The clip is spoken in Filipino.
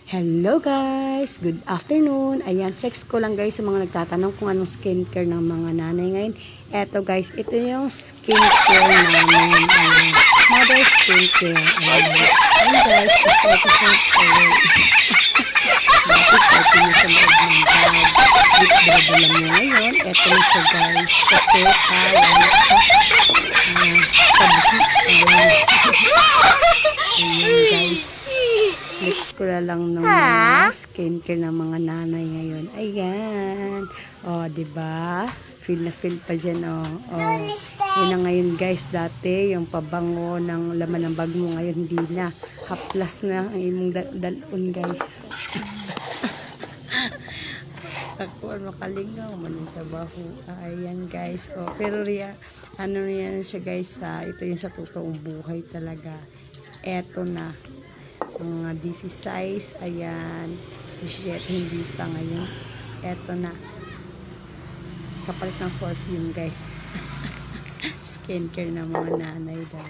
Hello guys! Good afternoon! Ayan, flex ko lang guys sa mga nagtatanong kung anong skincare ng mga nanay ngayon. Eto guys, ito yung skincare namin. Ayan, mother skincare. Ayan guys, ito sa bakit ito yung sa loob ng bag. Liquid lang nyo ngayon. Eto na siya guys. Kasi ayan guys. Next ko na lang ng mga skincare ng mga nanay ngayon. Ayan. O, diba? Feel na feel pa dyan, o. Yun na ngayon, guys. Dati, yung pabango ng laman ng bag mo ngayon, hindi na. Haplas na ang imong dalon, guys. Ako, makalingaw, manong trabaho. Ayan, guys. O, pero ano yan siya, guys, ito yung sa totoong buhay talaga. Eto na. Mga 16, ayan, 17, hindi pa ngayon. Eto na. Kapalit ng perfume, guys. Skincare ng mga nanay daw.